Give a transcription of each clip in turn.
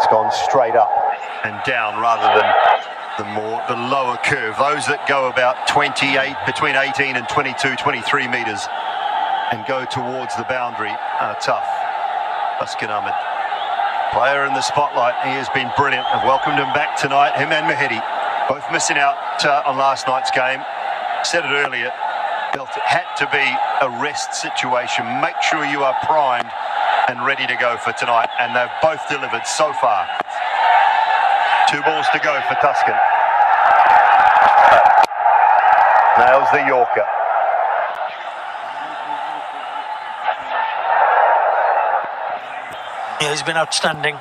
It's gone straight up and down rather than the lower curve. Those that go about 28, between 18 and 22, 23 metres and go towards the boundary are tough. Taskin Ahmed, player in the spotlight. He has been brilliant. I've welcomed him back tonight. Him and Mahedi, both missing out on last night's game. Said it earlier, felt it had to be a rest situation. Make sure you are primed and ready to go for tonight, and they've both delivered so far. 2 balls to go for Taskin. Nails the Yorker. Yeah, he's been outstanding.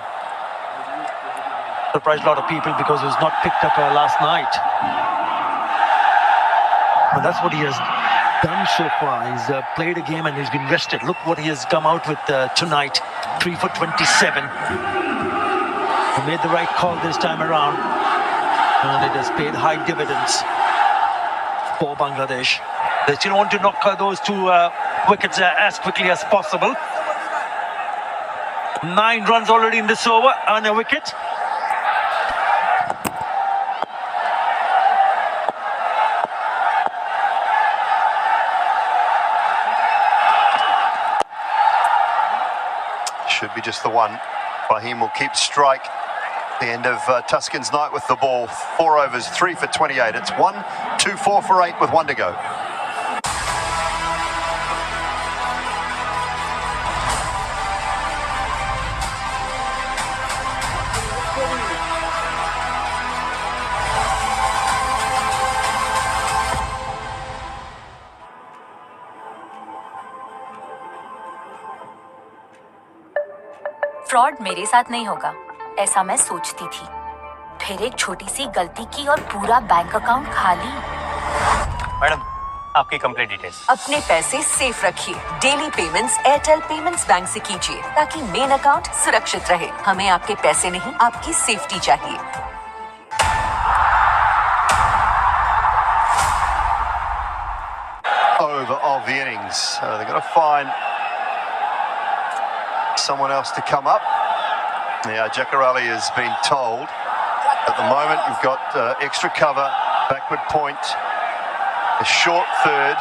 Surprised a lot of people because he was not picked up last night. But that's what he has done so far. He's played a game and he's been rested. Look what he has come out with tonight. 3 for 27. He made the right call this time around, and it has paid high dividends for Bangladesh. They still want to knock those 2 wickets as quickly as possible. 9 runs already in this over and a wicket. Should be just the one. Fahim will keep strike. The end of Taskin's night with the ball. 4 overs, 3 for 28. It's 1, 2, 4 for 8 with 1 to go. Fraud मेरे साथ नहीं होगा, ऐसा मैं सोचती थी। फिर एक छोटी सी गलती की और पूरा बैंक अकाउंट खाली। मैडम, आपकी कंप्लीट डिटेल्स। अपने पैसे सेफ रखिए। Daily payments Airtel payments bank से कीजिए ताकि मेन अकाउंट सुरक्षित रहे। हमें आपके पैसे नहीं, आपकी सेफ्टी चाहिए। Over of the innings. They've got to find someone else to come up. Now, Jakar Ali has been told at the moment you've got extra cover, backward point, a short third.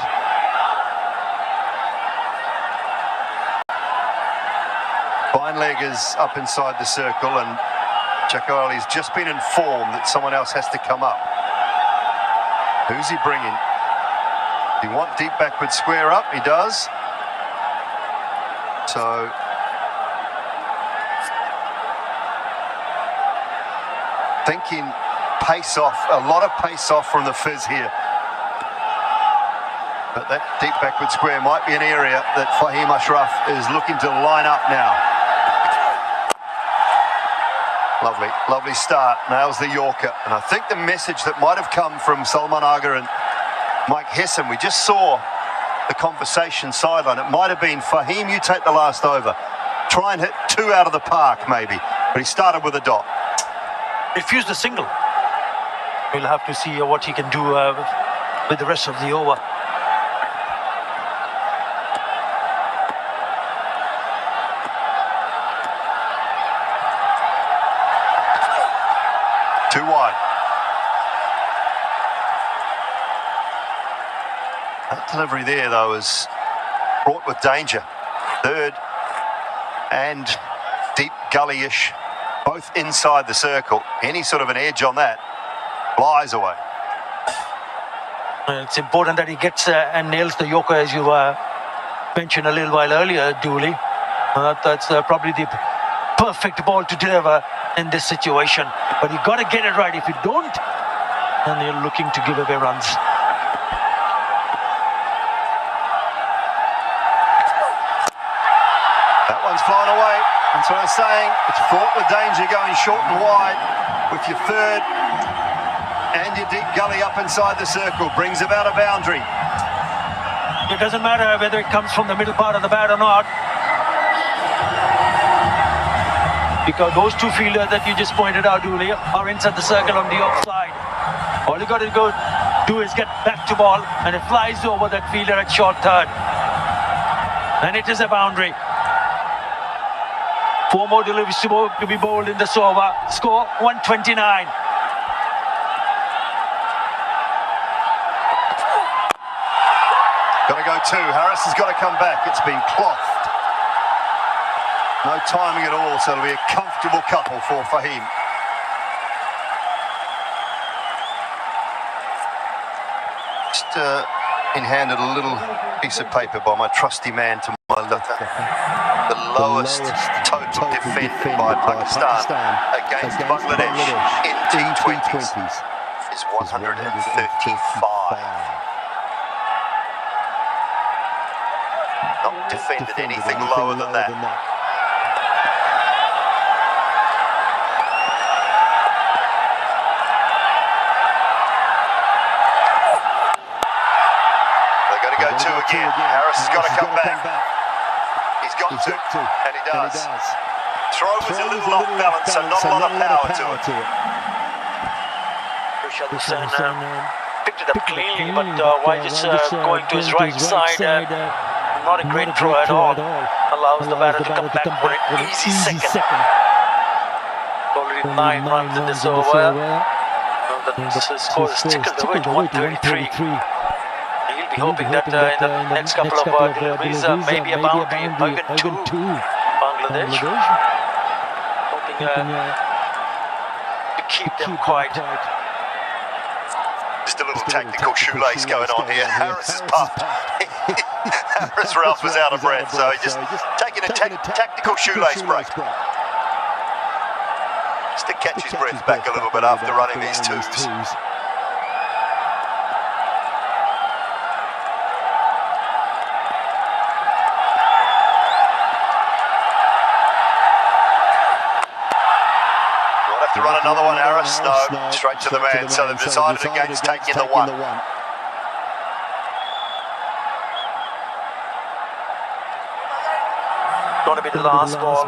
Fine leg is up inside the circle, and Jakar Ali's just been informed that someone else has to come up. Who's he bringing? Do you want deep backward square up? He does. So thinking pace off, a lot of pace off from the fizz here. But that deep backward square might be an area that Fahim Ashraf is looking to line up now. Lovely, lovely start. Nails the Yorker. And I think the message that might have come from Salman Agha and Mike Hesson, we just saw the conversation sideline. It might have been, Fahim, you take the last over. Try and hit 2 out of the park, maybe. But he started with a dot. Refused the single. We'll have to see what he can do with the rest of the over. Too wide. That delivery there, though, is fraught with danger. Third and deep gully-ish, both inside the circle. Any sort of an edge on that flies away. It's important that he gets and nails the Yorker, as you mentioned a little while earlier, Dooley. That's probably the perfect ball to deliver in this situation. But you've got to get it right. If you don't, then you're looking to give away runs. That one's flying away. That's what I'm saying. It's fraught with danger going short and wide with your third and your deep gully up inside the circle. Brings about a boundary. It doesn't matter whether it comes from the middle part of the bat or not, because those 2 fielders that you just pointed out, Dooley, are inside the circle on the offside. All you got to do is get back to ball, and it flies over that fielder at short third. And it is a boundary. 4 more deliveries to be bowled in this over. Score 129. Got to go two. Harris has got to come back. It's been clothed. No timing at all, so it'll be a comfortable couple for Fahim. Just in handed a little piece of paper by my trusty man to my left. The lowest total defended by Pakistan against Bangladesh in T20s is 135. Not defended anything lower than that. They're going to go two again. Harris has got to come back. He's got to, and he does. Throw was a little off balance, so not a lot of power to it. Rishabh Hussain picked it up cleanly, but while just going to his right side, not a great throw at all. Allows the batter to come back for an easy second. Already 9 runs in this over. The score is tickled away to 133. He'll be hoping that in the next couple of deliveries, maybe a boundary, even two. Bangladesh hoping to keep them quiet. Just a little tactical shoelace going on here. Harris is pumped. Harris Ralph was out of breath, so he's just taking a tactical shoelace break. Just to catch his breath back a little bit after running these twos. To run another one, Harris? No, straight to the man, so they've decided against taking the one. Going to be the last ball.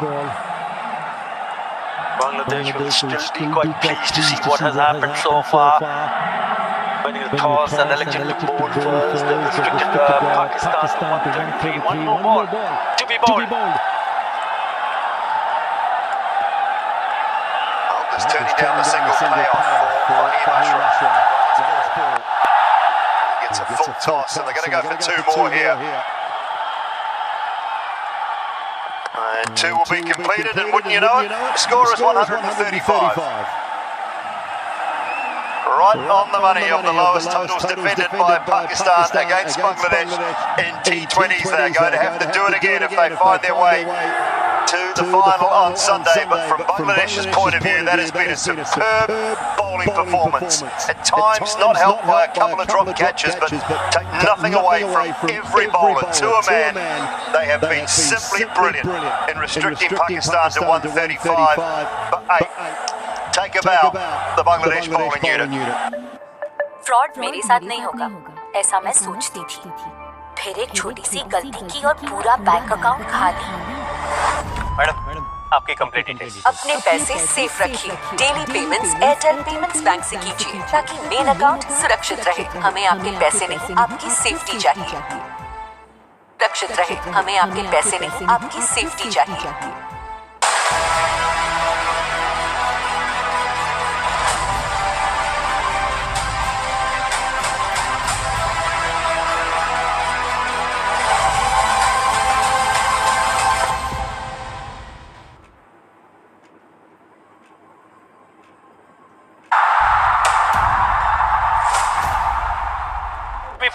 Bangladesh will still be quite pleased to see what has happened so far. Winning the toss and electing to bowl first. They restricted Pakistan to 133. One more ball to be bowled. Just turning down the single payoff for Fahim Ashraf. Gets a full toss, and they're going to go for two more here. And two will be completed, and wouldn't you know it, the score is 135. Right on the money of the lowest totals defended by Pakistan against Bangladesh in T20s. They're going to have to do it again if they find their way to the final on Sunday, but from Bangladesh's point of view, that has been a superb bowling performance. At times not helped by a couple of drop catches, but take nothing away from every bowler to a man. They have been simply brilliant in restricting Pakistan to 135 for 8. Take a bow, the Bangladesh bowling unit. Fraud मेरे साथ नहीं होगा, ऐसा मैं सोचती थी। फिर एक छोटी सी गलती की और पूरा बैंक अकाउंट खाली। मैडम आपकी कंप्लीट डिटेल्स। अपने पैसे सेफ रखिए। Daily payments Airtel payments bank से कीजिए ताकि मेन अकाउंट सुरक्षित रहे। हमें आपके पैसे नहीं, आपकी सेफ्टी चाहिए। सुरक्षित रहे, हमें आपके पैसे नहीं, आपकी सेफ्टी चाहिए।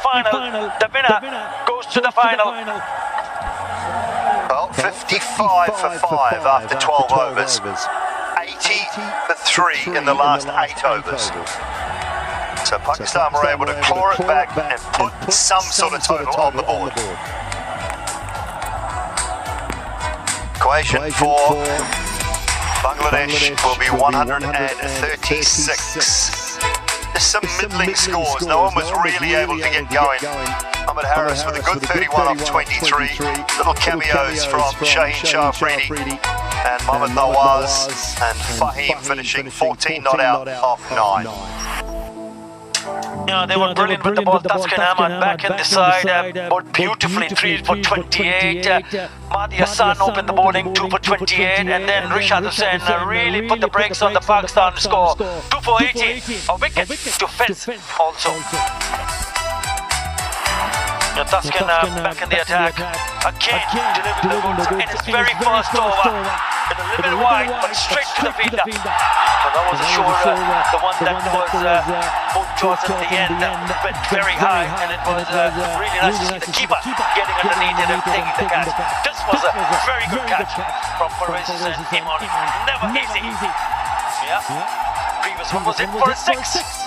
Final. The winner goes to the final. Well, 55 for 5 after 12 overs. 80 for 3 in the last 8 overs. So Pakistan were able to claw it back and put some sort of total on the board. Equation for Bangladesh will be 136. Some middling scores. No one was really able to get going. Ahmed Harris with a good 31 off 23. Little cameos from Shaheen Shah Afridi and Mohammad Nawaz, and Fahim finishing 14 not out off 9. Yeah, they were brilliant with the ball. Taskin Ahmad back in the side, bowled beautifully, 3 for 28. Mahdi Hassan opened the bowling, 2 for 28, and then Rishad Hussain really put the brakes on the Pakistan score, 2 for 80. A wicket to fence also. Taskin back in the attack. Again, delivered the ball in his very first over. With a little wide, but straight to the fielder. So that was a sure, the one that was both towards at the end, went very high, and it was really nice to see the keeper getting underneath it and taking the catch. This was a very good catch from Parvez and Imon. Never easy. Yeah. Previous one was in for a 6.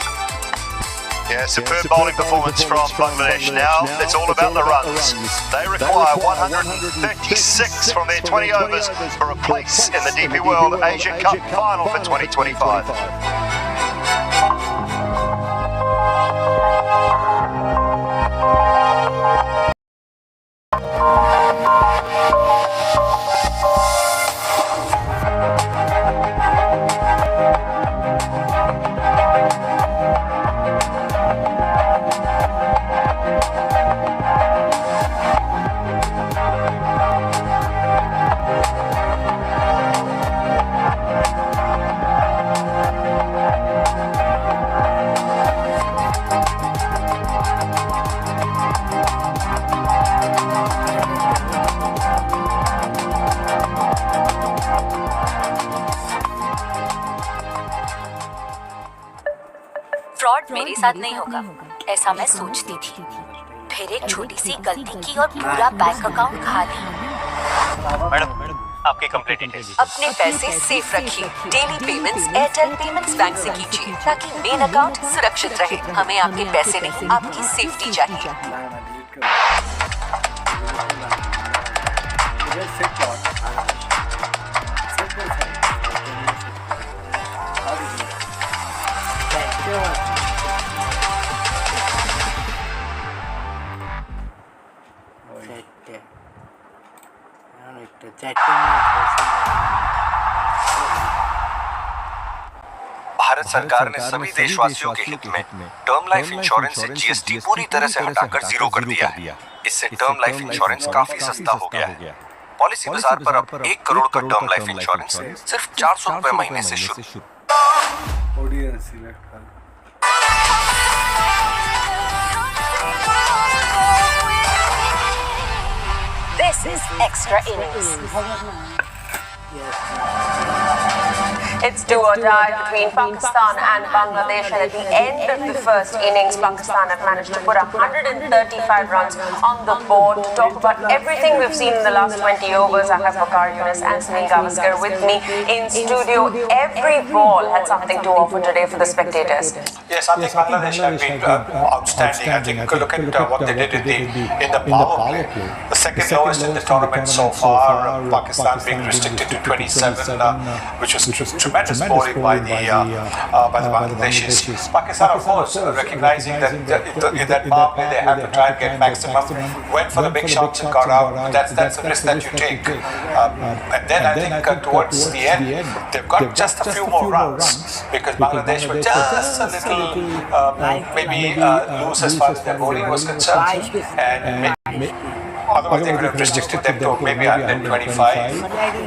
Yeah, superb bowling performance from Bangladesh. Now it's all about the runs. They require 136 from their 20 overs for a place in the DP World Asia Cup final for 2025. Fraud मेरे साथ नहीं होगा, ऐसा मैं सोचती थी। फिर एक छोटी सी गलती की और पूरा बैंक अकाउंट खाली। मैडम आपकी कंप्लीट डिटेल्स। अपने पैसे सेफ रखिए। Daily payments Airtel payments bank से कीजिए ताकि मेन अकाउंट सुरक्षित रहे। हमें आपके पैसे नहीं, आपकी सेफ्टी चाहिए। भारत सरकार ने सभी देशवासियों के हित में टर्म लाइफ इंश्योरेंस से जीएसटी पूरी तरह से हटाकर 0 कर दिया है। इससे टर्म लाइफ इंश्योरेंस काफी सस्ता हो गया है। पॉलिसी बाजार पर अब 1 करोड़ का टर्म लाइफ इंश्योरेंस सिर्फ 400 रुपए महीने से शुरू। This is extra innings. It's do or die between Pakistan and Bangladesh, and at the end of the first innings, Pakistan have managed to put 135 runs on the board. To talk about everything we've seen in the last 20 overs, I have Waqar Yunus and Sunil Gavaskar with me in studio. Every ball had something to offer today for the spectators. Yes, I think Bangladesh have been outstanding. I think look at what they did in the power play. The second lowest in the tournament so far. Pakistan being restricted to 27, which was tremendous bowling by the Bangladeshis. Pakistan, of course, recognizing that in that power play they have to try and get maximum. Went for the big shots and got out. That's the risk that you take. And then I think towards the end, they've got just a few more runs because Bangladesh were just a little maybe loose as far as their bowling was concerned. And otherwise they could have restricted them to maybe 125.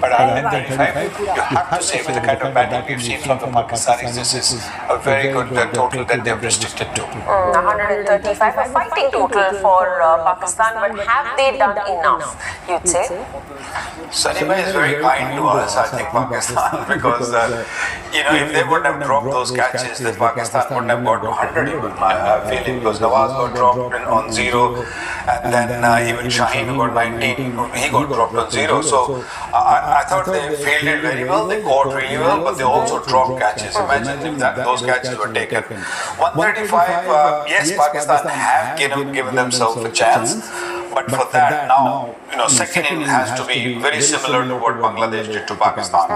But 125, you have to say with the kind of batting we've seen from the Pakistanis, this is a very good total that they've restricted to. 135, a fighting total for Pakistan, but have they done enough, you'd say? Sunny is very kind to us, I think, Pakistan, because if they wouldn't have dropped those catches, then Pakistan wouldn't have got to 100 even, my feeling, because Nawaz got dropped on 0, and then even Shaheen who got 19, he got dropped on 0. So I thought they fielded very well, they caught really well, but they also dropped catches. Imagine if those catches were taken. 135, yes, Pakistan have given themselves a chance. But for that now, second inning has to be very similar to what Bangladesh did to Pakistan.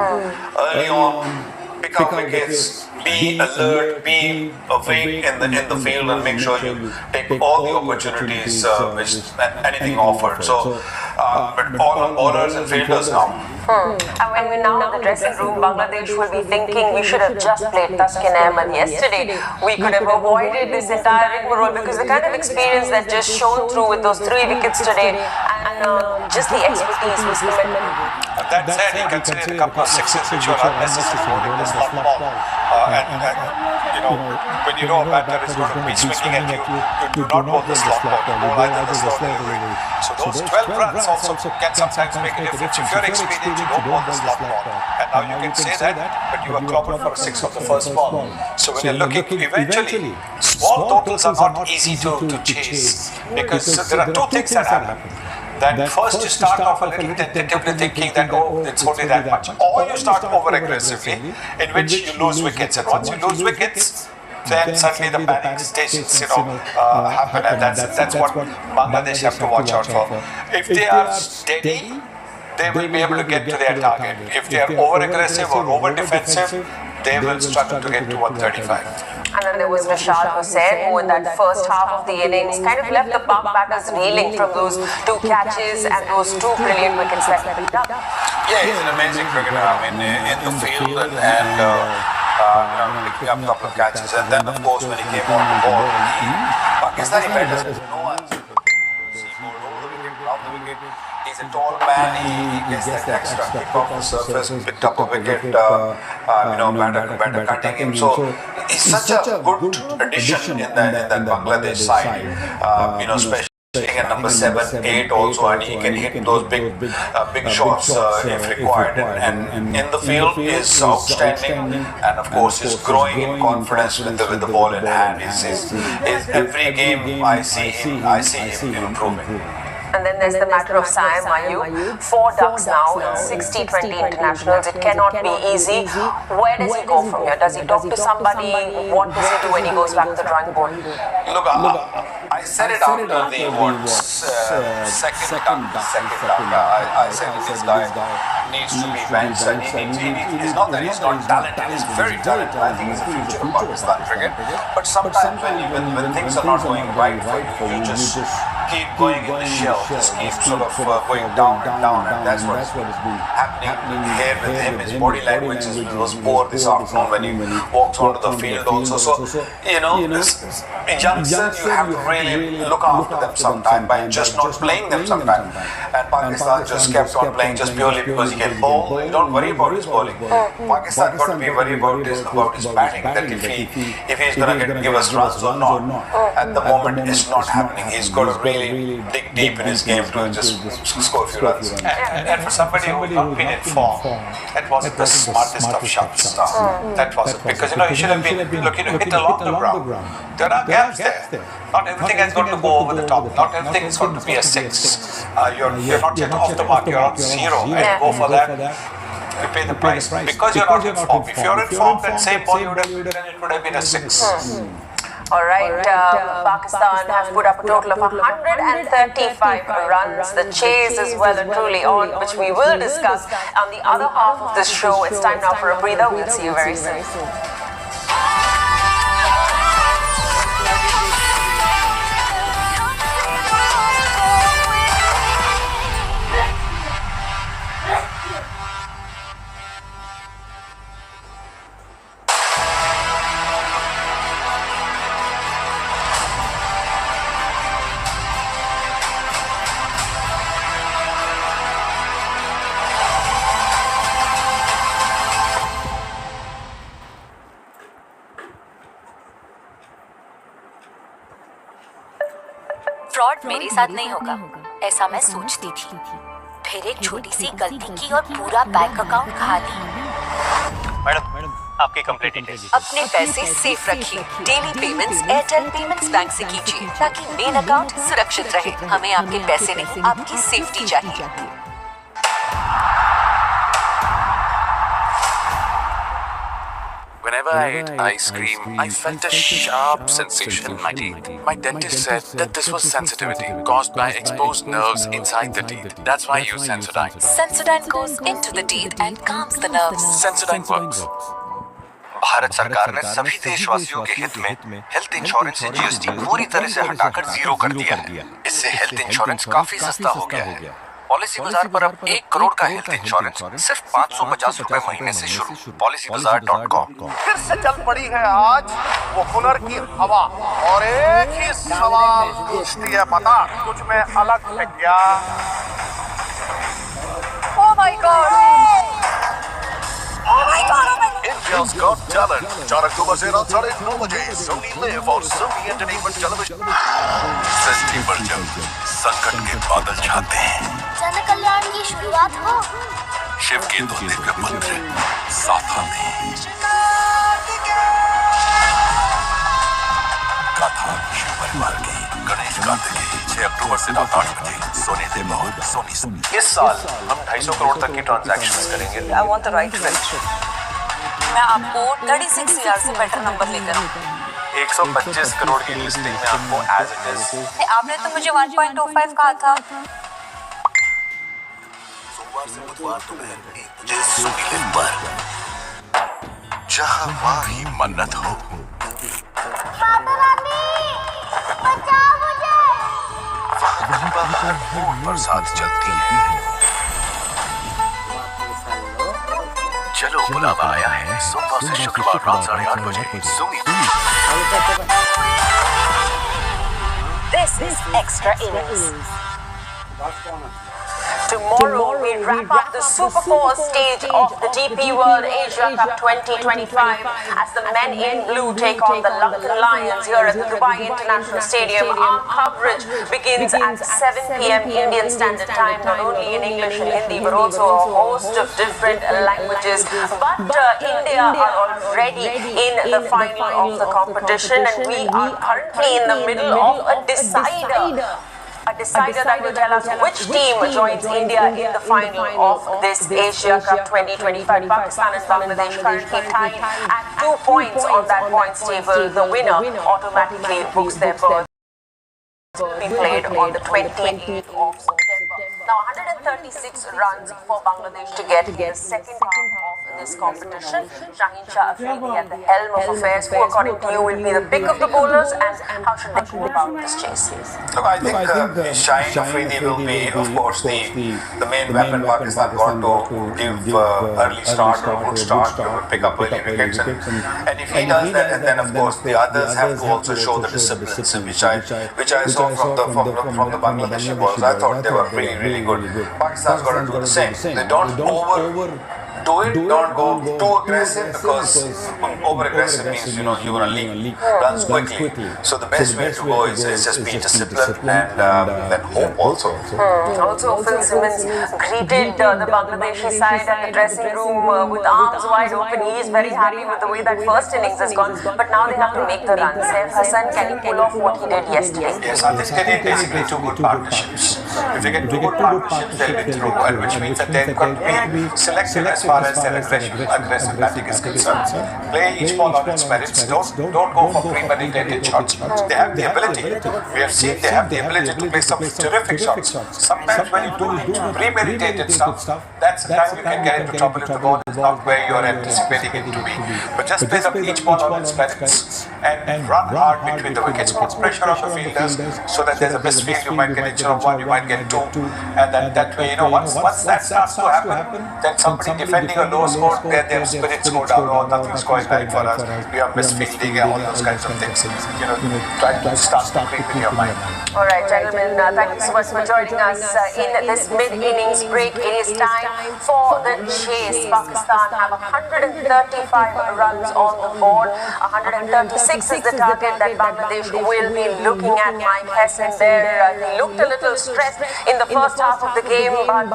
Early on, pick up wickets, be alert, be awake in the field, and make sure you take all the opportunities which anything offered. So, but all bowlers and fielders now, And when now in the dressing room, Bangladesh will be thinking we should have just played Taskin Ahmed yesterday. We could have avoided this entire rigmarole because the kind of experience that just shone through with those 3 wickets today and just the expertise was commendable. That said, he conceded a couple of sixes which were unnecessary bowling the slot ball. When you know a batter is going to be swinging at you, you do not bowl the slot ball, you bowl either the slow delivery. So those 12 runs also can sometimes make a difference. If you're experienced, you don't bowl the slot ball. And now you can say that, but you were clobbered for a 6 of the first ball. So when you're looking, eventually, small totals are not easy to chase because there are 2 things that happen. Then first you start off a little tentatively thinking that, oh, it's only that much. Or you start over aggressively, in which you lose wickets. And once you lose wickets, then suddenly the panic stations, happen. And that's what Bangladesh have to watch out for. If they are steady, they will be able to get to their target. If they are over aggressive or over defensive, they will struggle to get to 135. And then there was Rashad Hussain, who in that first half of the innings kind of left the Pak batters reeling from those 2 catches and those 2 brilliant wickets that he picked up. Yeah, he's an amazing cricketer. I mean, in the field and picking up a couple of catches. And then, of course, when he came on the ball, Pakistani batters has no answer. He bowled over the wicket, round the wicket. He's a tall man. He gets that extra kick off the surface, picked up a wicket. Batter cutting him. So he's such a good addition in that Bangladesh side. Especially at number 7, 8 also, and he can hit those big shots if required. And in the field is outstanding, and of course is growing in confidence with the ball in hand. Is every game I see him improving. And then there's the matter of Saim Ayub. 4 ducks now in 60 T20 internationals. It cannot be easy. Where does he go from here? Does he talk to somebody? What does he do when he goes back to the drawing board? Look, I said it after the awards. Second duck. I said this guy needs to be benched. It's not that he's not talented. He's very talented. I think he's the future of Pakistan cricket. But sometimes when things are not going right for you, you just keep going in the shell. Just keep sort of going down and down, and that's what is happening here with him. His body language was poor this afternoon when he walks onto the field also. So, youngsters, you have to really look after them sometime by just not playing them sometime. And Pakistan just kept on playing just purely because he can bowl. You don't worry about his bowling. Pakistan got to be worried about his batting, that if he's going to give us runs or not. At the moment, it's not happening. He's got to really dig deep in his game to just score a few runs. And for somebody who had not been in form, that wasn't the smartest of shots. That wasn't. Because, he should have been looking to hit along the ground. There are gaps there. Not everything has got to go over the top. Not everything is going to be a 6. You're not yet off the mark. You're on 0. And go for that. You pay the price because you're not in form. If you're in form, that same ball it would have been a 6. All right, Pakistan have put up a total of 135 runs. The chase is well and truly on, which we will discuss on the other half of this show. It's time now for a breather. We'll see you very soon. Fraud मेरे साथ नहीं होगा, ऐसा मैं सोचती थी। फिर एक छोटी सी गलती की और पूरा बैंक अकाउंट खाली। मैडम, आपकी कंप्लीट डिटेल्स। अपने पैसे सेफ रखिए। Daily payments Airtel payments bank से कीजिए ताकि मेन अकाउंट सुरक्षित रहे। हमें आपके पैसे नहीं, आपकी सेफ्टी चाहिए। Whenever I ate ice cream, I felt a sharp sensation in my teeth. My dentist said that this was sensitivity caused by exposed nerves inside the teeth. That's why I use Sensodyne. Sensodyne goes into the teeth and calms the nerves. Sensodyne works. Bharat सरकार ने सभी देशवासियों के हित में health insurance से GST पूरी तरह से हटाकर 0 कर दिया है। इससे हेल्थ इंश्योरेंस काफी सस्ता हो गया है। पॉलिसी बाजार पर अब 1 करोड़ का हेल्थ इंश्योरेंस सिर्फ 550 रुपए महीने से शुरू। policybazaar.com। फिर से चल पड़ी है आज वो हुनर की हवा और एक ही सवाल पूछती है, बता कुछ में अलग है क्या? Oh my God! Oh my God! India's Got Talent 4 अक्टूबर से रात 9:30 बजे सोनी लिव और सोनी एंटरटेनमेंट टेलीविजन। फेस्टिवल जब संकट के बादल छाते हैं, जन कल्याण की शुरुआत हो। शिव के 2 दिव्य पुत्र साथ आते हैं। गाथा शिव परिवार की गणेश कार्तिकेय 6 अक्टूबर से रात 8 बजे सोनी लिव और सोनी। इस साल हम 250 करोड़ तक की ट्रांजैक्शंस करेंगे। I want the right fit. मैं आपको 36 ईयर से बेटर नंबर लेकर आऊंगी। 125 करोड़ की लिस्टिंग में आपको एज इट इज। आपने तो मुझे 1.25 कहा था। सोमवार से बुधवार दोपहर 1 बजे सोनी लिव पर, जहां मां ही मन्नत हो। माता रानी, बचाओ मुझे। वहां गंगा हर बरसात चलती है। चलो बुलावा आया है सोमवार से शुक्रवार रात 8:30 बजे Soni. This is extra innings. Tomorrow we wrap up the Super 4 stage of the DP World Asia Cup 2025 as the men in blue take on the Lankan Lions here at the Dubai International Stadium. Our coverage begins at 7 p.m. Indian Standard Time, not only in English and Hindi but also a host of different languages. But India are already in the final of the competition and we are currently in the middle of a decider. A decider that will tell us which team joins India in the final of this Asia Cup 2025. Pakistan and Bangladesh currently tied at 2 points on that points table. The winner automatically books their berth. Will be played on the 28th of September. Now 136 runs for Bangladesh to get in the second half of this competition. Shaheen Shah Afridi at the helm of affairs. Who, according to you, will be the pick of the bowlers, and how should they go about this chase? Look, I think Shaheen Afridi will be, of course, the main weapon Pakistan got to give early start or good start to pick up early wickets. And if he does that, and then of course the others have to also show the discipline, which I saw from the Bangladeshi bowlers. I thought they were really good. Pakistan's got to do the same. They don't do it, don't go too aggressive, because over aggressive means you're going to leak runs quickly. So the best way to go is just be disciplined and then hope also. Also, Phil Simmons greeted the Bangladeshi side at the dressing room with arms wide open. He is very happy with the way that first innings has gone, but now they have to make the run. Saif Hassan, can he pull off what he did yesterday? Yes, this can be basically 2 good partnerships. If they get 2 good partnerships, they'll be through, and which means that they've got to be selective as far as their aggressive batting is concerned. Play each ball on its merits. Don't go for premeditated shots. They have the ability. We have seen they have the ability to play some terrific shots. Sometimes when you do premeditated stuff, that's the time you can get into trouble if the ball is not where you're anticipating it to be. But just play each ball on its merits and run hard between the wickets. Put pressure on the fielders so that there's a misfield. You might get instead of 1, you might get 2, and that way, once that starts to happen, then somebody defending a low score, their spirits go down. Oh, nothing's going right for us. We are misfielding and all those kinds of things. Try to start thinking with your mind. All right, gentlemen, thank you so much for joining us in this mid-innings break. It is time for the chase. Pakistan have 135 runs on the board. 136 is the target that Bangladesh will be looking at. Mike Hesson there, he looked a little stressed in the first half of the game, but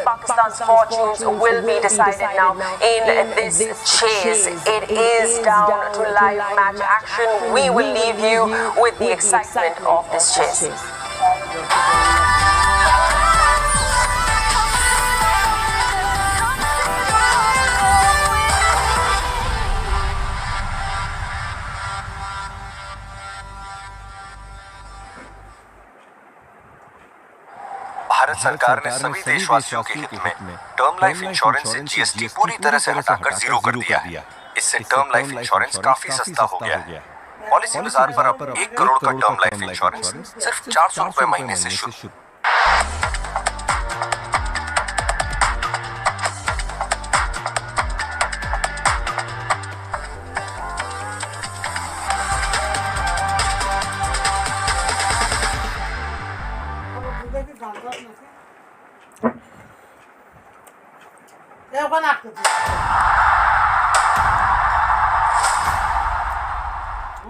Pakistan's fortunes will be decided now in this chase. It is down to live match action. We will leave you with the excitement of this chase. Bharat सरकार ने सभी देशवासियों के हित में term life insurance से GST पूरी तरह से हटाकर 0 कर दिया है। इससे टर्म लाइफ इंश्योरेंस काफी सस्ता हो गया है। पॉलिसी बाजार पर अब 1 करोड़ का टर्म लाइफ इंश्योरेंस सिर्फ 400 रुपए महीने से शुरू।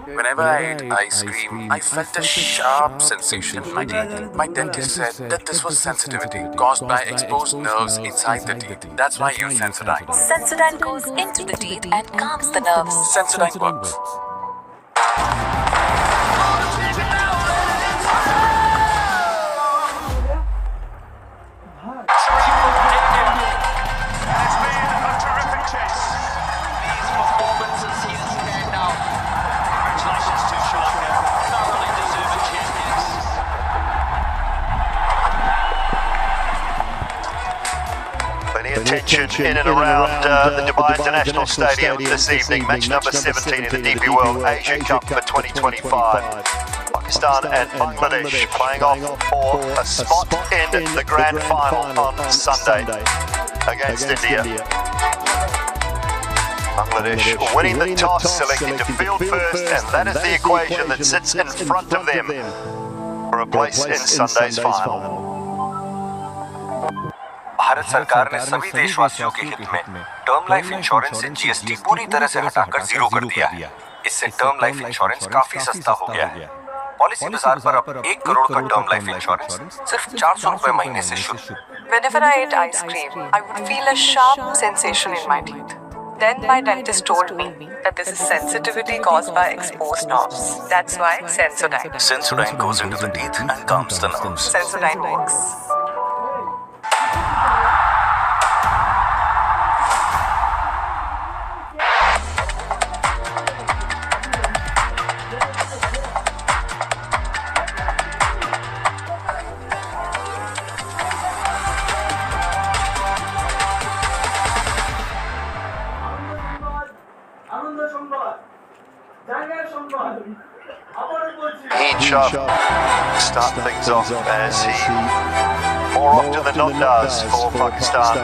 Whenever I ate ice cream, I felt a sharp sensation in my teeth. My dentist said that this was sensitivity caused by exposed nerves inside the teeth. That's why I use Sensodyne. Sensodyne goes into the teeth and calms the nerves. Sensodyne works. Attention in and around the Dubai International Stadium this evening. Match number 17 in the DP World Asia Cup for 2025. Pakistan and Bangladesh playing off for a spot in the grand final on Sunday against India. Bangladesh winning the toss, selecting to field first, and that is the equation that sits in front of them for a place in Sunday's final. Bharat सरकार ने सभी देशवासियों के हित में term life insurance से GST पूरी तरह से हटाकर जीरो कर दिया है। इससे टर्म लाइफ इंश्योरेंस काफी सस्ता हो गया है। पॉलिसी बाजार पर अब 1 करोड़ का टर्म लाइफ इंश्योरेंस सिर्फ 400 रुपए महीने से शुरू। Whenever I ate ice cream, I would feel a sharp sensation in my teeth. Then my dentist told me that this is sensitivity caused by exposed nerves. That's why Sensodyne. Sensodyne goes into the teeth and calms the nerves. Sensodyne works. Shah start things off as he more often than not does for Pakistan.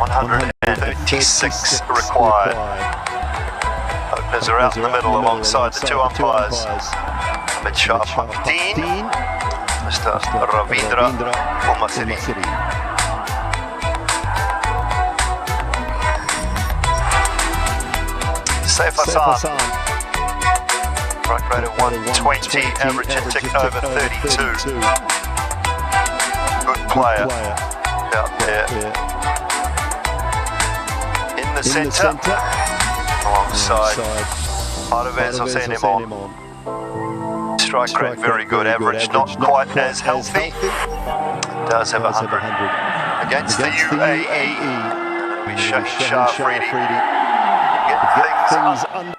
.136 required. Openers are out in the middle alongside the two umpires. Ahmed Shah Pakhdeen, Mr. Ravindra Umasiri. Saif Hassan, strike rate of 120, average intic over 32. Good player out there. In the centre, alongside Parvez Hossein Imam. Strike rate very good, average not quite as healthy. Does have 100. Against the UAE, we show Shah Afridi. Things under.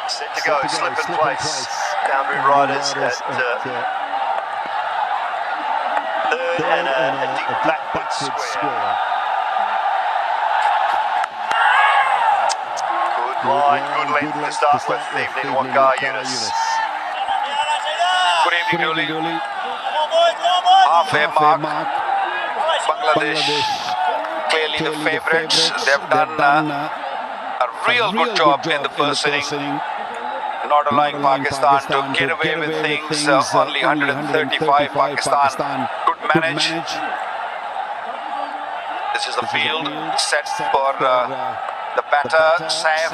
Set to go, slip in place. Boundary riders at third and a deep backward square. Good line, good length to start with, evening Waqar Younis. Good evening, Dolly. Halfway mark. Bangladesh clearly the favourites. They've done a real good job in the first inning. Not allowing Pakistan to get away with things. Only 135 Pakistan could manage. This is the field set for the batter, Saif.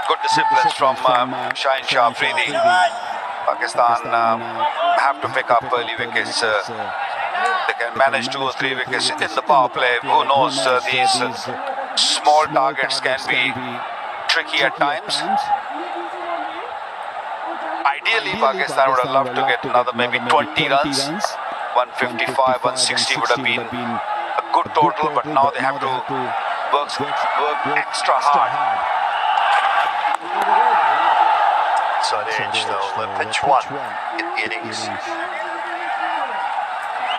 Good disciplines from Shah Afridi. Pakistan have to pick up early wickets. They can manage 2 or 3 wickets in the power play. Who knows, these small targets can be tricky at times. Ideally, Pakistan would have loved to get another maybe 20 runs. 155, 160 would have been a good total, but now they have to work extra hard. So outside edge. They'll pitch one in the innings.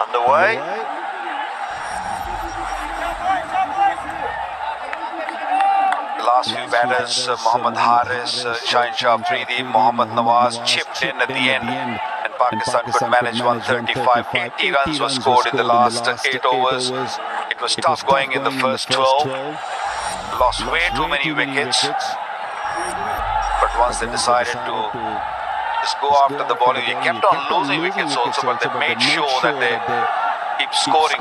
Underway. The last few batters, Mohammad Haris, Shaheen Shah Afridi, Mohammad Nawaz chipped in at the end, and Pakistan could manage 135. 80 runs were scored in the last 8 overs. It was tough going in the first 12. Lost way too many wickets. But once they decided to just go after the bowling, they kept on losing wickets also, but they made sure that they keep scoring.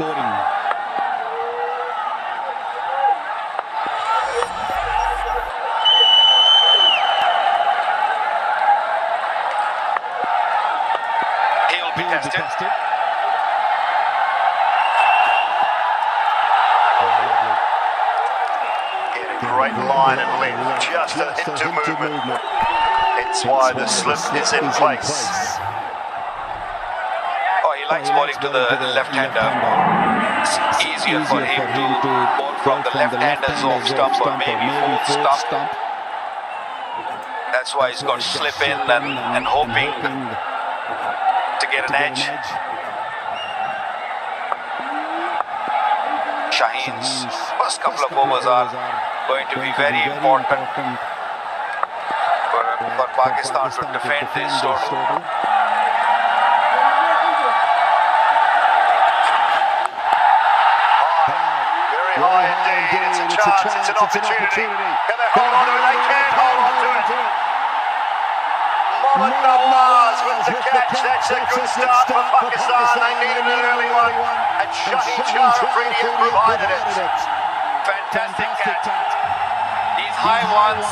He'll be tested. Great line and length, just a hint to movement. It's why the slip is in place. Oh, he likes bowling to the left-hander. It's easier for him to bowl from the left-hander's off stump or maybe fourth stump. That's why he's got to slip in and hoping to get an edge. Shaheen's first couple of overs are going to be very important for Pakistan to defend this total. Very high indeed. It's a chance, it's an opportunity. Can they hold on to it? They can hold on to it. Mohammad Nawaz with the catch. That's a good start for Pakistan. They needed an early one. And Shaheen Shah Afridi has provided it. Fantastic catch. These high ones,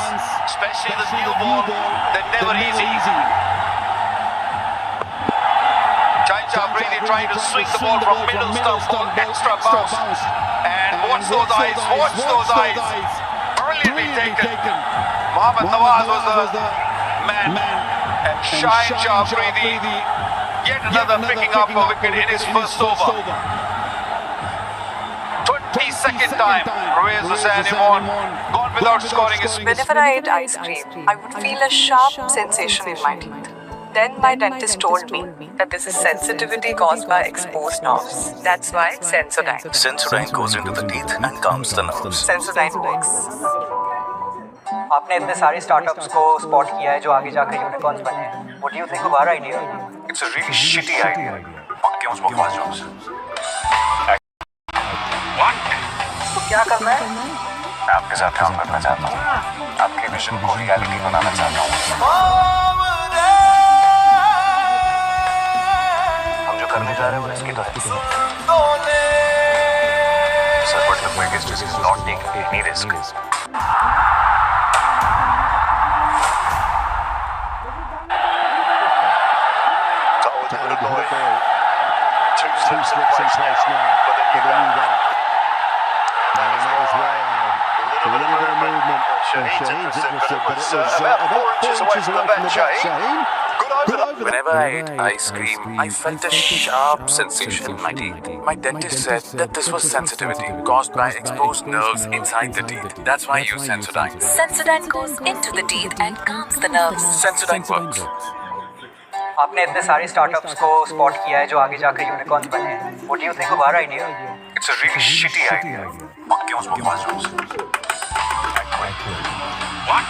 especially the new ball, they're never easy. Shaheen Shah Afridi trying to swing the ball from middle stump for extra bounce. And watch those eyes, watch those eyes. Brilliantly taken. Mohammad Nawaz was the man. And Shaheen Shah Afridi, yet another picking up a wicket in his first over. 22nd time, Pervez Hussain Imran gone without scoring his. Whenever I ate ice cream, I would feel a sharp sensation in my teeth. Then my dentist told me that this is sensitivity caused by exposed nerves. That's why Sensodyne. Sensodyne goes into the teeth and calms the nerves. Sensodyne works. आपने इतने सारे startups को spot किया है जो आगे जाकर unicorns बने हैं. What do you think of our idea? It's a really shitty idea. पक्के उस बकवास जॉब से. What? तो क्या करना है? मैं आपके साथ काम करना चाहता हूँ. आपके विजन को रियलिटी बनाना चाहता हूँ. हम जो करने जा रहे हैं वो इसकी तो है. Sir, but the biggest risk is not taking any risk. Two steps in place now for the new batter. A little bit of movement. Shaheen's interested, but it was about 4 inches away from the bat. Shaheen, good over. Whenever I ate ice cream, I felt a sharp sensation in my teeth. My dentist said that this was sensitivity caused by exposed nerves inside the teeth. That's why I use Sensodyne. Sensodyne goes into the teeth and calms the nerves. Sensodyne works. आपने इतने सारे startups को spot किया है जो आगे जाकर unicorns बने हैं. What do you think of our idea? It's a really shitty idea. पक्के उस बकवास जॉब से. What?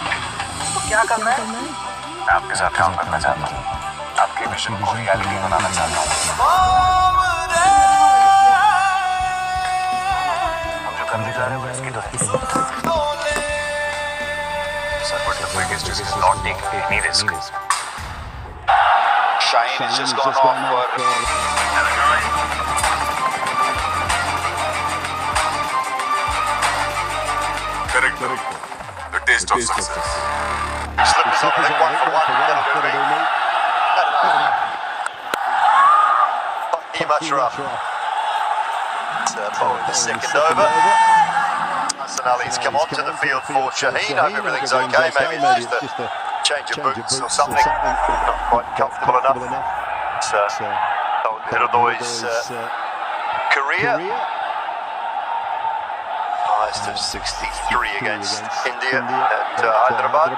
तो क्या करना है? मैं आपके साथ काम करना चाहता हूँ. आपके मिशन को रियलिटी बनाना चाहता हूँ. हम जो करने जा रहे हैं वो इसकी तो है. Sir, but the biggest risk is not taking any risk. Shaheen has just gone off for. Correct. The taste of success. Slip is on the one for one. That'll do me. Not much rough. Bowling the second over. Hassan Ali's come onto the field for Shaheen. Hope everything's okay. Maybe just a change of boots or something. Not quite comfortable enough. It's old Hirdoy's career. Highest of 63 against India at Hyderabad.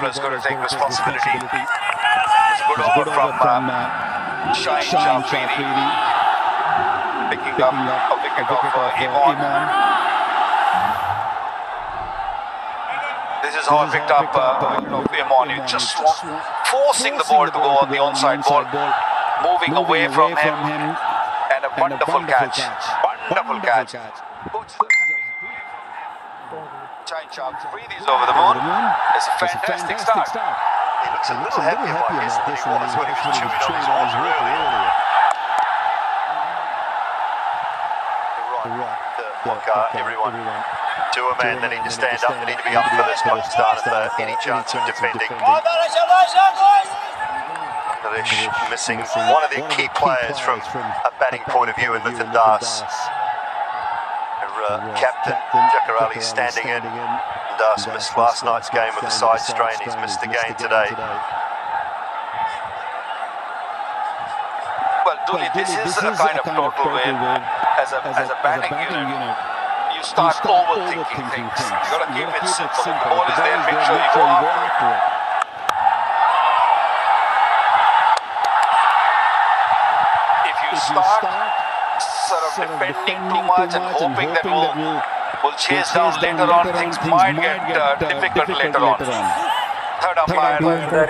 bowler is going to take responsibility. It's a good over from Shaheen Afridi, picking up a wicket of Imran. This is how I picked up Imran. You just forcing the ball to go on the onside ball, moving away from him, and a wonderful catch. Wonderful catch. Shaheen Afridi is over the moon. It's a fantastic start. He looks a little happier, I guess, than he was when he was chewing on his water earlier. Everyone to a man, they need to stand up, they need to be up for this Pakistan if they have any chance of defending. Bangladesh missing one of their key players from a batting point of view in Mithun Das. Captain Jakar Ali standing in. Das missed last night's game with a side strain, he's missed again today. Well, Dooley, this is a kind of total win. As a batting unit, you start overthinking things. You got to keep it simple. The ball is there, make sure you go after it. If you start sort of defending too much and hoping that we'll chase down later on, things might get difficult later on. Third umpire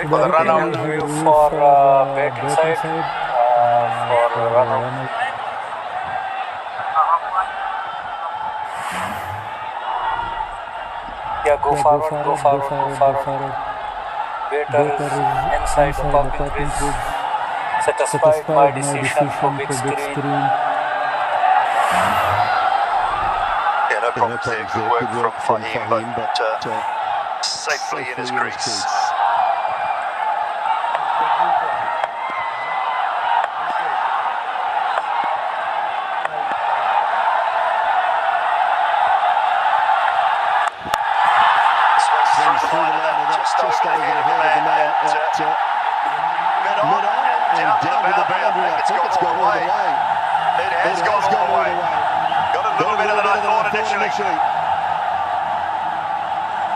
for the run out. For bat inside for run out. Yeah, go forward. Batter is inside the pocket bridge. Satisfied my decision for big screen. Yeah, no problems there. Good work from Fahim, but safely in his crease. Just over the head of the man at mid-on and down to the boundary. I think it's gone all the way. It has gone all the way. Got a little better than I thought initially.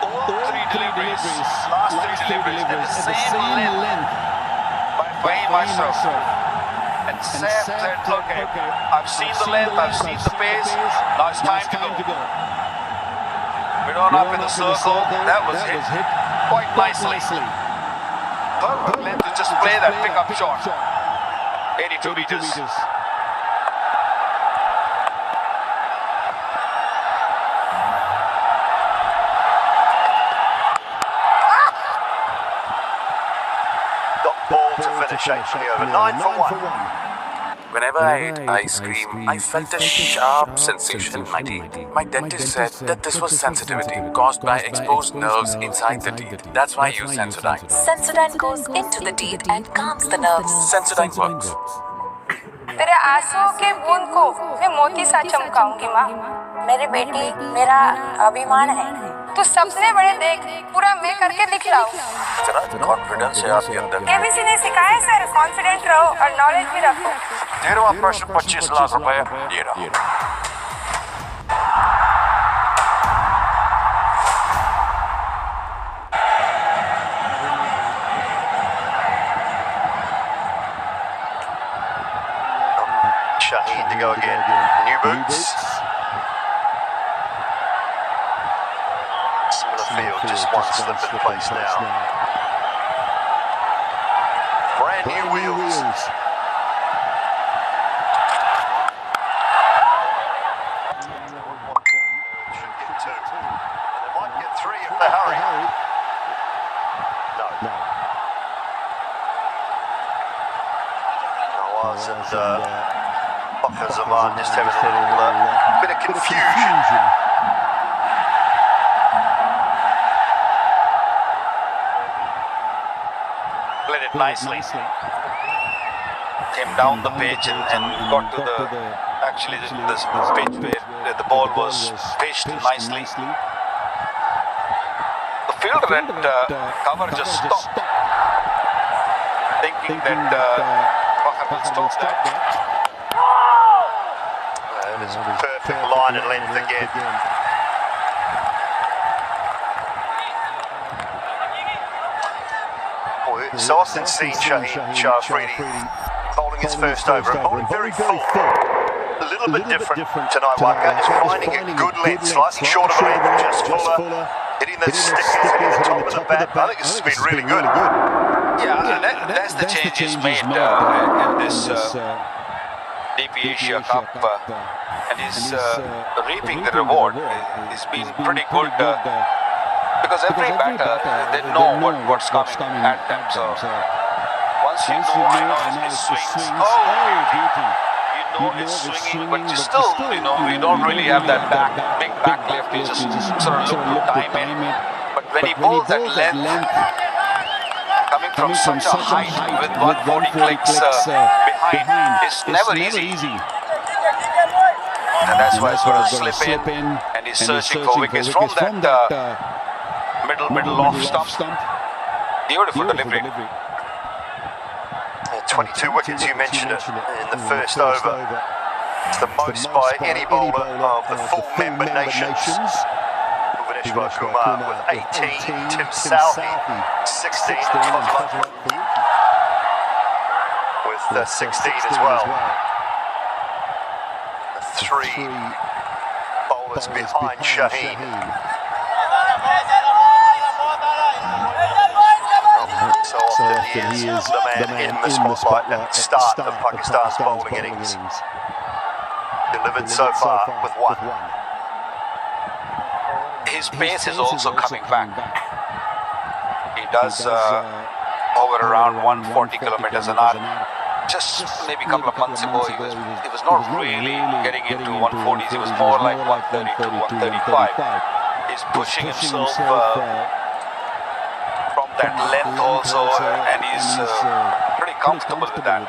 All three deliveries, last three deliveries at the same length by Fahim Ashraf. And Sam said, okay, I've seen the length, I've seen the pace, now it's time to go. Mid-on up in the circle, that was hit quite nicely. Perfect length to just play that pickup shot. 82 meters. Dot ball to finish actually over 9 for 1. Whenever I ate ice cream, I felt a sharp sensation in my teeth. My dentist said that this was sensitivity caused by exposed nerves inside the teeth. That's why I use Sensodyne. Sensodyne goes into the teeth and calms the nerves. Sensodyne works. तेरे आंसुओं के बूंद को मैं मोती सा चमकाऊंगी माँ। मेरी बेटी मेरा अभिमान है। तू सबसे बड़े देख पूरा मैं करके दिखलाऊं। इतना कॉन्फिडेंस है आपके अंदर। केबीसी ने सिखाया सर कॉन्फिडेंट रहो और नॉलेज भी रखो। 13वां प्रश्न 25 लाख रुपए ये रहा। Shaheen to go again. New boots. Similar field, just one slip in place now. Brand new wheels. Should get 2. And they might get 3 if they hurry. No. Nawaz and Bakr Zaman just having a little bit of confusion. Played it nicely. Came down the pitch and got to the actually this pitch where the ball was pitched nicely. The fielder at cover just stopped, thinking that Bakr will stop that. And it's perfect line and length again. so often seen Shaheen Shah Afridi bowling his first over and bowling very full. A little bit different tonight. Waqar is finding a good length, slightly short of the length, just fuller, hitting the stickers, hitting the top of the bat. I think this has been really good. Yeah, that's the change he's made in this DP Asia Cup, and he's reaping the reward. He's been pretty good because every batter, they know what's coming at them. So once you know his swings, it's swinging, but you still, you don't really have that big back left. You just sort of look to time it. But when he bowls that length, coming from such a height with 140 clicks behind, it's never easy. And that's why he's going to slip in, and he's searching for wickets from that middle off stump. Beautiful delivery. 22 wickets, you mentioned it, in the first over. It's the most by any bowler of the full member nations. Bhuvaneshwar Kumar with 18, Tim Southee 16, with 16 as well. The three bowlers behind Shaheen. So often he is the man in the spotlight at the start of Pakistan's bowling innings. Delivered so far with one. His pace is also coming back. He does over around 140 kilometers an hour. Just maybe a couple of months ago, he was not really getting into 140s. He was more like 132, 135. He's pushing himself that length also, and he's pretty comfortable with that.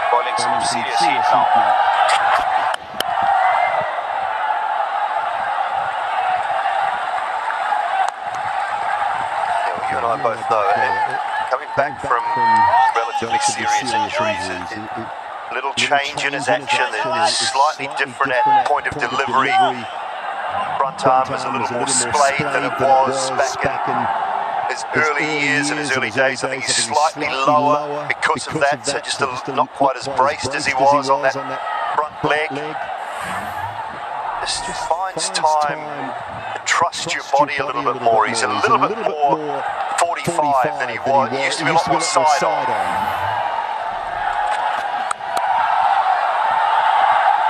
Bowling some serious heat now. You and I both know, coming back from relatively serious injuries, a little change in his action, is slightly different at point of delivery. Front arm is a little more splayed than it was back in his early years and his early days. I think he's slightly lower because of that, so just not quite as braced as he was on that front leg. Just finds time to trust your body a little bit more. He's a little bit more 45 than he was. He used to be a lot more side-on.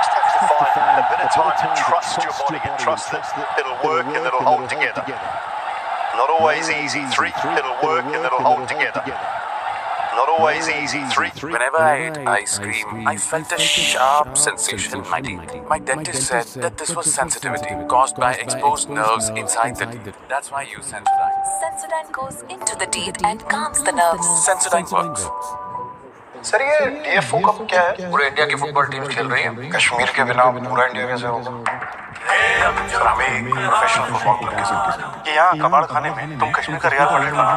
Just have to find a bit of time to trust your body and trust that it'll work and it'll hold together. Not always easy, it'll work and it'll hold together. Not always easy, Whenever I ate ice cream, I felt a sharp sensation in my teeth. My dentist said that this was sensitivity caused by exposed nerves inside the teeth. That's why I use Sensodyne. Sensodyne goes into the teeth and calms the nerves. Sensodyne works. Sir ये DFO cup क्या है? पूरे India की football team खेल रही है। कश्मीर के बिना पूरा इंडिया कैसे होगा? सर हमें प्रोफेशनल फुटबॉल प्लेयर के साथ कि यहाँ कबाड़ खाने में तुम कश्मीर का रियाल मैड्रिड बना।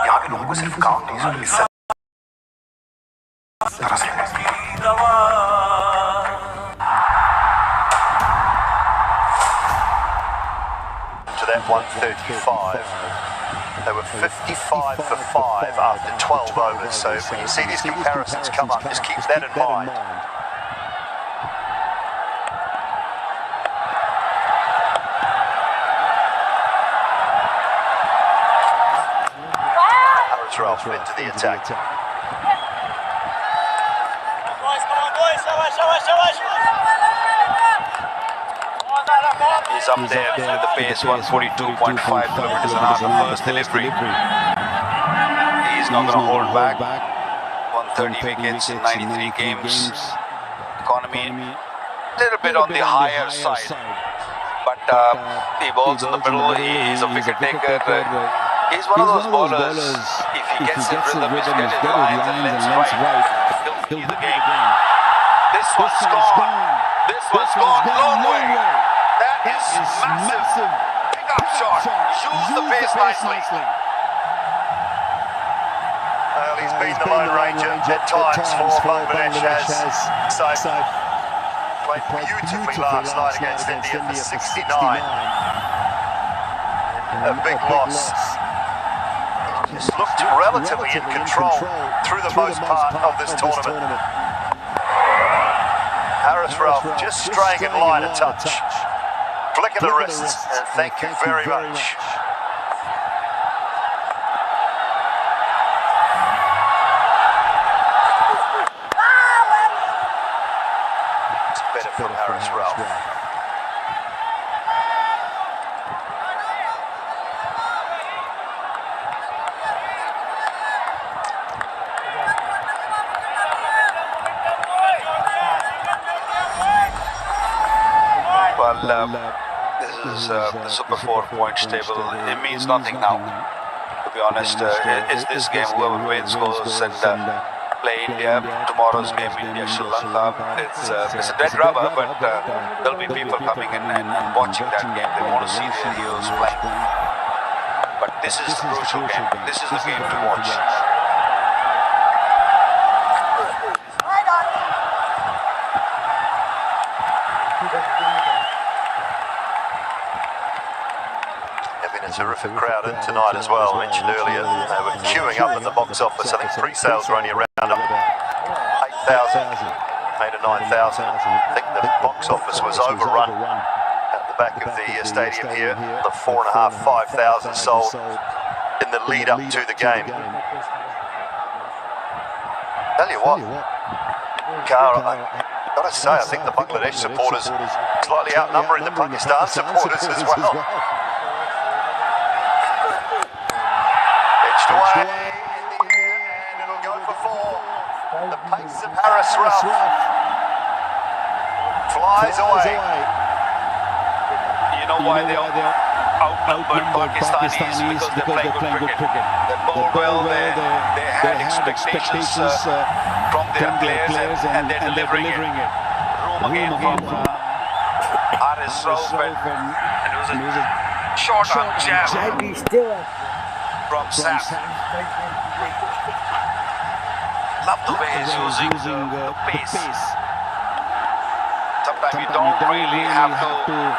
यहाँ के लोगों को सिर्फ काम नहीं सर इससे to that 135. They were 55 for 5 after 12 overs, so when you see these comparisons come up, just keep that in mind. Harris Ralph into the attack. He's up there with the pace, 142.5 kilometers an hour, the first delivery. He's not going to hold back. 130 wickets in 93 games. Economy, a little bit on the higher side. But he bowls in the middle, he's a wicket taker. He's one of those bowlers, if he gets in rhythm, if he gets his lines and lengths right, he'll feel the game. This one's gone. This one's gone long way. That is massive. Pick up shot. Use the pace nicely. Well, he's been the Lone Ranger at times for Bangladesh, has played beautifully last night against India for 69. A big loss. just looked relatively in control through the most part of this tournament. Haris Rauf just straying in line a touch. Flick of the wrist, and thank you very much. It's better from Haris Rauf. Well, this is the Super 4 points table. It means nothing now. To be honest, it's this game. Whoever wins goes and play India. Tomorrow's game, India-Sri Lanka. It's a dead rubber, but there'll be people coming in and watching that game. They want to see the Indians play. But this is the crucial game. This is the game to watch. A terrific crowd in tonight as well. I mentioned earlier they were queuing up in the box office. I think pre-sales were only around 8,000, 8 or 9,000. I think the box office was overrun at the back of the stadium here. The 4,500, 5,000 sold in the lead up to the game. Tell you what, Carl, I've got to say, I think the Bangladesh supporters slightly outnumbering the Pakistan supporters as well. Away, and it'll go for 4. The pace of Haris Rauf flies away. You know why they outnumbered Pakistanis? Because they play good cricket. They bowled well, they had expectations from their players and they're delivering it. Room again from Haris Rauf, and it was a short arm jab from Sam. Love the way he's using the pace. Sometimes you don't really have to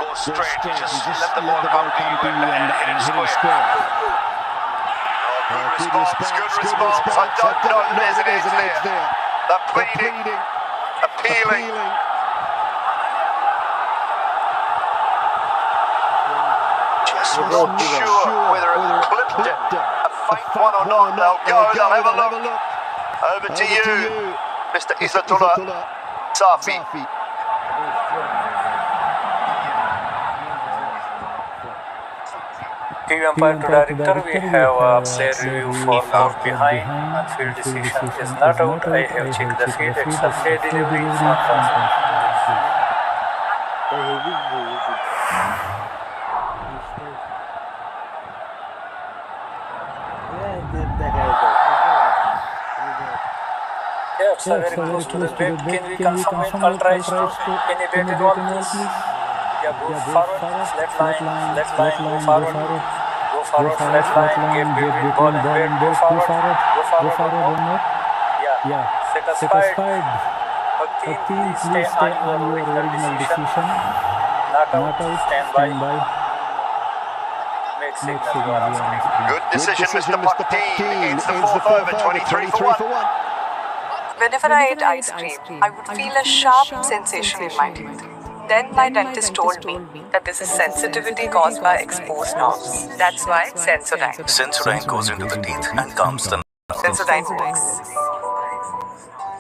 go straight. You just let the ball come to you and hit it square. Good response. I don't know that there's an edge there. They're pleading, appealing. Not sure whether it clipped it, a faint one or not. They'll go, they'll have a look. Over to you, Mr. Izzatullah Safi. TV umpire to director, we have a player review for out behind. Unfield decision is not out. I have checked the field. It's a fair delivery. It's not concerned. Yeah, it's very close to the bed. Can we confirm it? Ultra HD. Can you bet it all, please? Yeah, go forward, flat line, go forward. Go forward, flat line, give between ball and bed. Go forward, one more. Yeah, satisfied. Please stay on your original decision. Not out, stand by. Make signal, you are answering. Good decision, Mr. Pakteen. Begins the fourth over, 23 for 1. Whenever I ate ice cream, I would feel a sharp sensation in my teeth. Then my dentist told me that this is sensitivity caused by exposed nerves. That's why Sensodyne. Sensodyne goes into the teeth and calms the nerves. Sensodyne works.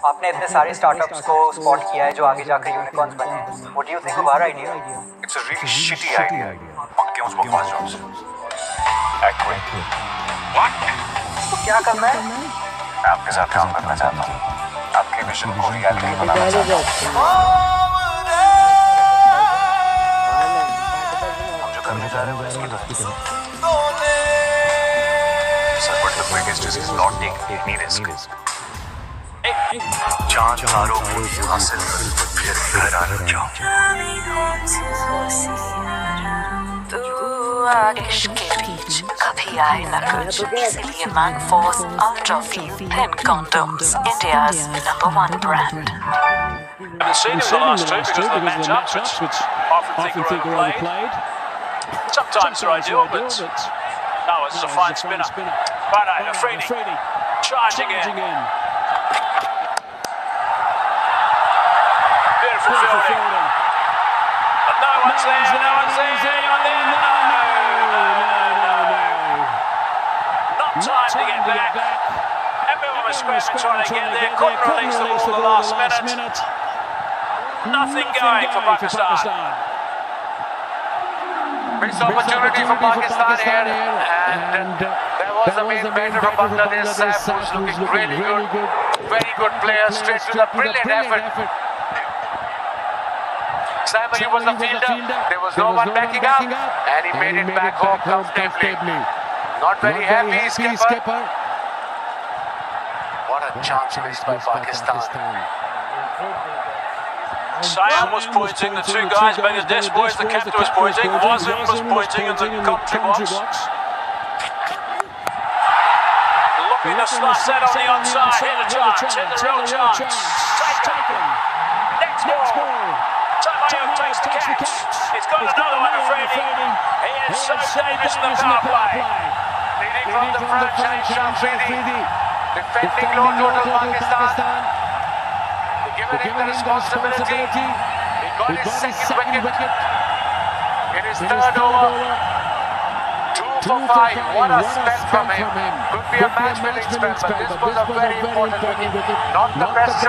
आपने इतने सारे startups को spot किया है जो आगे जाकर unicorns बने हैं. What do you think of our idea? It's a really shitty idea. पक्के उस बकवास जॉब से. What? तो क्या करना है? मैं आपके साथ काम करना चाहता हूँ. आपके मिशन को रियलिटी बनाना चाहता हूँ. हम जो करने जा रहे हैं उसकी तो Sir, but the biggest is not taking any risk. जान हारो पूरी हासिल कर फिर घर आ जाओ. इश्क के बीच कभी आए न कुछ, इसलिए मैगफोर्स अल्ट्रा फील पेन condoms, India's #1 brand. The stadium the last two because the men's outfits often think are overplayed. Sometimes they're ideal, but now Oh, it's a fine spinner. Bane, Afridi, charging in. Beautiful fielding. But no one's there. Not time to get back. Everyone was scrambling trying to get there. Couldn't release the ball the last minute. Nothing going for Pakistan. Missed opportunity for Pakistan here, and there was a main batter from Bangladesh, Saif, who's looking really good. Very good player, straight to the brilliant effort. Simon, he was the fielder, there was no one backing up, and he made it back home comfortably. Not very happy, skipper. What a chance missed by Pakistan. Siam was pointing, the two guys, Bangladesh boys, the captain was pointing, Wasim was pointing in the commentary box. Looking to slice that on the onside, hit the real chance. Taken. Next ball. Tamayo takes the catch. He's got another one, Afridi. He is so dangerous in the power play. Leading from the front, Shahid Afridi. Defending low total Pakistan. Given him the responsibility, he got his second wicket in his third over. 2 for 5, what a spell from him. Could be a match-winning spell, but this was a very important wicket. Not the best shot.